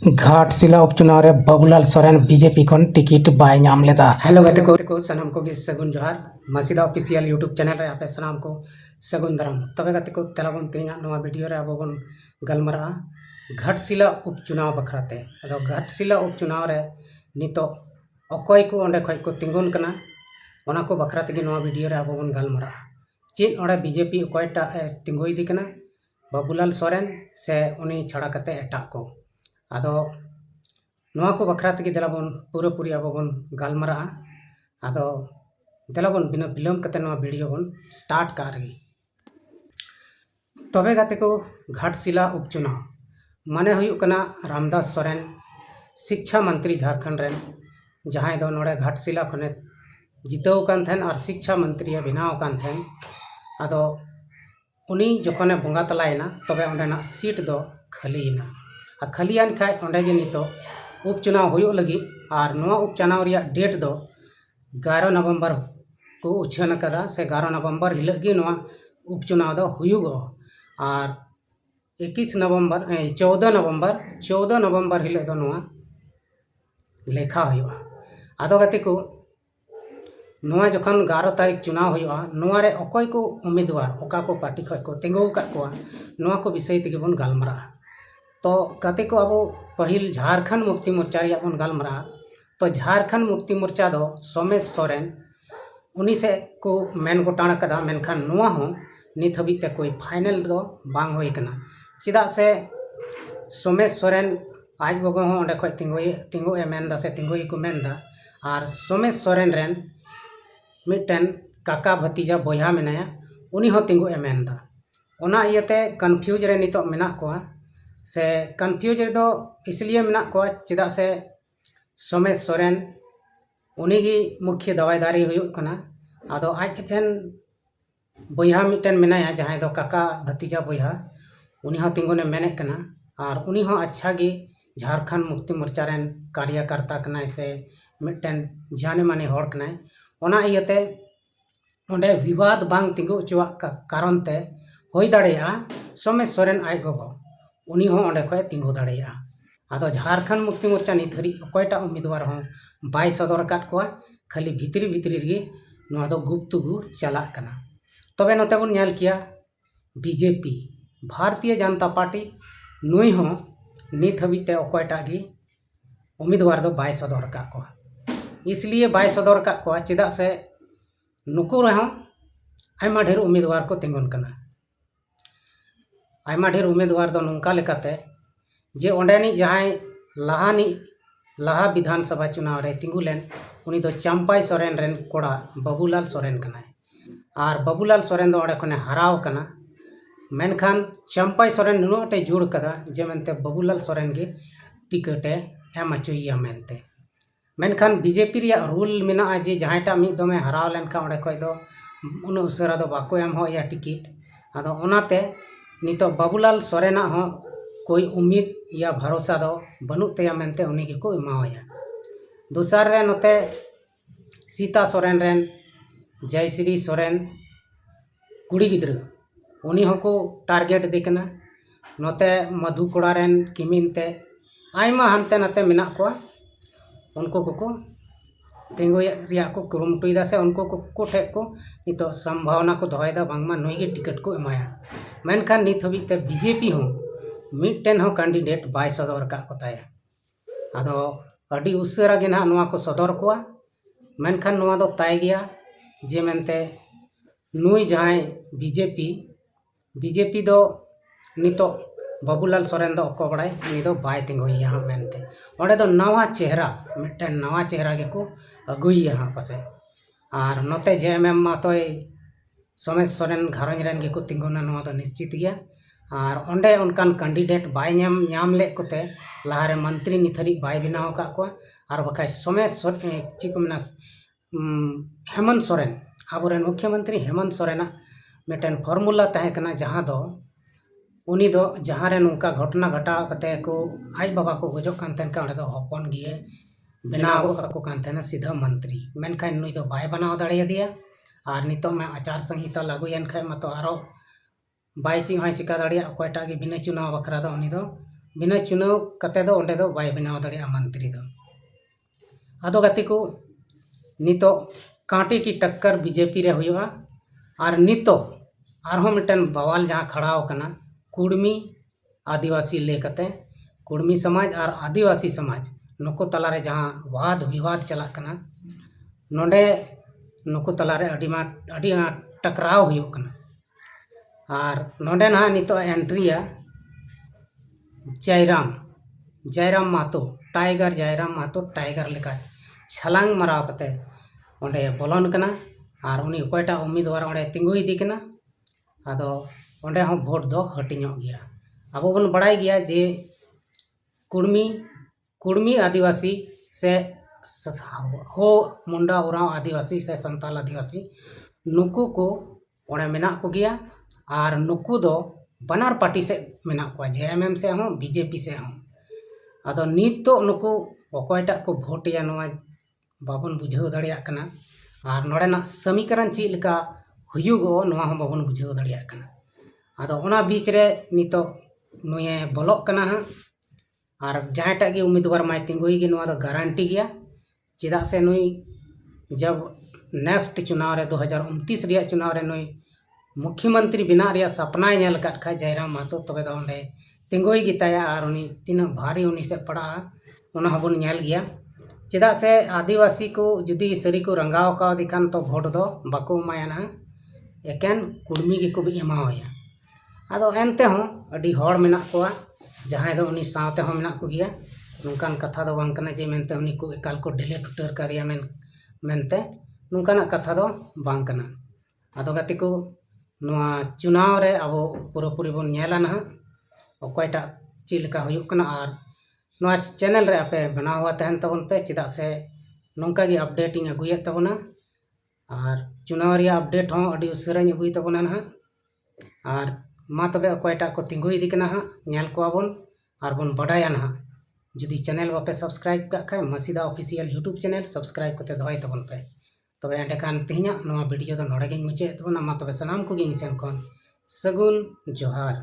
घाटशिला उपचुनाव रे बाबूलाल सोरेन बीजेपी खन टिकट बाय नाम लेदा। हेलो गाते को सनाम को सगुन जोहार मसीदा ऑफिशियल यूट्यूब चैनल रे आपे सनाम को सगुन दाराम तबे गाते को तेलाबन तेना नवा वीडियो रे अब बन गलमरा घाटशिला उपचुनाव बखराते अदो घाटशिला उपचुनाव रे नितो अकोय को ओंडे खय को तिंगुन कना ओना को बखरा तेगे नवा वीडियो रे अब बन गलमरा चेन ओंडे बीजेपी अकोयटा तिंगु इदी कना बाबूलाल सोरेन से उनी छड़ा कते एटा को आदो नवा को बखरा तेगे देलाबन पूरी अब बन गलमरा आदो देलाबन बिना बिलम कते नवा वीडियो बन स्टार्ट कर रही तबे गाते को घाटशिला उपचुनाव माने हुयु कना रामदास सोरेन शिक्षा मंत्री झारखंड रेन जहां दो नोड़े घाटशिला खने जितव कान थेन और शिक्षा मंत्री बनाव कान थेन आदो उनी जखने बंगा तलायना तबे ओंडेना सीट दो खालीना आ खालीयान खाय ओंडे गे नितो उपचुनाव हुयु लगी और नवा उपचुनाव रिया डेट दो 11 नवंबर को उछन कदा से 11 नवंबर हिलग गे नवा उपचुनाव दो हुयुगो और 21 नवंबर 14 नवंबर हिलग दो नवा लेखा हुयुआ आदो गति को नवा जखन 11 तारीख चुनाव हुयुआ नवा रे अकोय को उम्मीदवार ओका को पार्टी खय को तिंगु का कोआ नवा को विषय तेगे बन गलमरा तो कते को अब पहिल झारखंड मुक्ति मोर्चा रिया बन गलमरा तो झारखंड मुक्ति मोर्चा दो सोमेश सोरेन उनी से को मेन गोटाण कदा मेनखान नवा हो नित हबीते कोई फाइनल दो बांग होई कना चिदा से सोमेश सोरेन आज गोगो हो ओंडे खय तिंगु ए मेनदा से तिंगु को मेनदा और सोमेश सोरेन रेन मिटन काका भतीजा बोया मेनाया उनी हो तिंगु ए मेनदा ओना इयते कन्फ्यूज रे नितो मेना कोआ से कन्फ्यूज रे दो इसलिए मेना कोआ चिदा से सोमेश सोरेन उनी गी मुख्य दवाईदारी हुयुग कना आदो आज ठेन बोया मिटन मेनाया जहां दो काका भतीजा बोया उनी हो तिंगुने मेने कना और उनी हो अच्छा गी झारखंड मुक्ति मोर्चा रेन कार्यकर्ता कनाय से मिटन जाने माने हर कनाय ओना इयते ओंडे विवाद बांग तिंगु चुआ कारण ते होई दाड़ेया सोमेश सोरेन आय गोगो उनी हो ओंडे खय तिंगु दाड़ेया आदो झारखंड मुक्ति मोर्चा नित हरी अकोयटा उम्मीदवार हो बाय सदर काट कोआ खाली भितरी रे नवा दो गुप्तगु चला कना तबे नते बन नेल किया बीजेपी भारतीय जनता पार्टी नुई हो नित हबीते अकोयटा गी उम्मीदवार दो बाय सदर का कोआ इसलिए बाय सदर का कोआ चिदा से नुको रहो आयमा ढेर उम्मीदवार को तिंगुन कना आयमा ढेर उम्मीदवार दो नोंका लेकाते जे ओंडेनी जहां लाहा विधानसभा चुनाव रे तिंगुलेन उनी दो चंपाई सोरेन रेन कोड़ा बाबूलाल सोरेन कनाय और बाबूलाल सोरेन दो ओंडे खने हराव कना मेनखान चंपाई सोरेन नुनोटे जुड़ कदा जे मेनते बाबूलाल सोरेन गे टिकटे एम अचुइया मेनते मेनखान बीजेपी रिया रूल मेना जे जहांटा मिद दमे हराव लेनखा ओंडे खय दो उन उसरा दो बाको एम हो या टिकट आदो ओनाते नितो बाबूलाल सोरेना हो कोई उम्मीद या भरोसा दो बनुक तेया मेनते उनी गे को एमावया दूसर रे नोते सीता सोरेन रेन जयश्री सोरेन कुड़ी गिद्र उनी होको टारगेट दिकना नोते मधु कोड़ा रेन किमिनते आयमा हानते नाते मेना कोआ उनको को तिंगु रिया को कुरुमटुईदा से उनको को ठे को नितो संभावना को दोहयदा बांगमा नुई गे टिकट को एमाया मेनखान नित हबीते बीजेपी हो मिटन हो कैंडिडेट बाय सदर का कोताया आदो अडी उसरा गे ना नवा को सदर कोआ मेनखान नवा दो ताय गया जे मेनते नुई जहां बीजेपी दो नितो बाबूलाल सोरेन दो को बड़ाय नि दो बाय तिंगुई यहां मेनते ओंडे दो नवा चेहरा मिटन नवा चेहरा गे को अगुई यहां पासे और नोते जेएमएम मातोय सोमेश सोरेन घारंज रेन गे को तिंगुना नवा दो निश्चित गया और ओंडे उनकान कैंडिडेट बाय नाम ले कोते लाहारे मंत्री निथरी बाय बनाव का को और बखाय सोमेश चिकुमना हेमंत सोरेन आबोरेन मुख्यमंत्री हेमंत सोरेना मिटन फॉर्मूला तहे कना जहां दो उनी दो जहां रे नोंका घटना घटाव कते को आज बाबा को गजो कान तेन का ओंडे दो हपन गिए बनाव का को कान तेना सीधा मंत्री मेनखान नुई दो बाय बनाव दाड़े दिया और नितो में आचार संहिता लागू एन खाय मतो आरो बाय चिंग चिका दाड़िया अकोयटा गे बिना चुनाव बखरा दो उनी दो बिना चुनाव कते दो ओंडे दो बाय बनाव दाड़िया मंत्री दो आदो गति को नितो कांटे की टक्कर बीजेपी रे हुआ और नितो आरहों मिटन बवाल जहाँ खड़ा होकना कुड़मी आदिवासी लेकते कुड़मी समाज और आदिवासी समाज नुको तलारे जहाँ वाद विवाद चलाकना नोंडे नुको तलारे अड़ी टकराव हुयुकना और नोंडे ना नितो एंट्रिया जयराम महतो टाइगर जयराम महतो टाइगर लेका छलांग मराव कते ओंडे बोलन कना और उनी कोयटा उम्मीदवार ओंडे तिंगु इदी कना आदो ओंडे हो भोट दो हटिño गया अब बन बड़ाई गया जे कुड़मी आदिवासी से हो मुंडा उराव आदिवासी से संताल आदिवासी नुकु को ओंडे मेना को गया और नुकु दो बनार पार्टी से मेना को जेएमएम से हो बीजेपी से हो आदो नित तो नुकु अकोयटा को भोट या नोआ बाबन बुझाव दाड़िया कना और नोडेना समीकरण चीज लेका हुयुगो नोआ हो बाबन बुझाव दाड़िया कना आदो ओना बीच रे नितो नुए बोलोक कना हा और जहाँटा के उम्मीदवार माय तिंगुई गे नोआ दो गारंटी गया चेदा से नुई जब नेक्स्ट चुनाव रे 2029 रिया चुनाव रे नुई मुख्यमंत्री बिना रिया सपना नेल काट खा जयराम महतो तबे दो ओंडे तिंगुई गिताया और उनी तीन भारी उनी से पड़ा ओना हबन नेल गया चेदा से आदिवासी को जुदी सरी को रंगाव का दिखान तो भोट दो बाको माया ना एकेन कुड़मी गे को भी एमावया आदो एनते हो अडी होड़ मेना कोआ जहां दो उनी सावते हो मेना को गया नुकान कथा दो बांग कना जे मेनते उनी को एकाल को ढिले टुटर करिया मेनते नुकाना कथा दो बांग कना आदो गति को नोआ चुनाव रे अब पूरी बन नेला ना अकोयटा चिलका हुयुक कना और नोआ चैनल रे आपे बना हुआ तहन तबन पे चेदा से नोंका गे अपडेटिंग अगुये तबना और चुनाव रे अपडेट हो अडी उसराኝ अगुई तबना ना और मा तबे अकोयटा को तिंगु इदी कना हा नेल को आबन और बन बडाया ना जुदी चैनल बापे सब्सक्राइब का खाय मसीदा ऑफिशियल यूट्यूब चैनल सब्सक्राइब करते दोय तबन पे तबे एंडे कान तिहिना नोआ वीडियो दो नोडे गे मुचे तबना मा तबे सलाम को गे सेन कोन सगुन जोहार।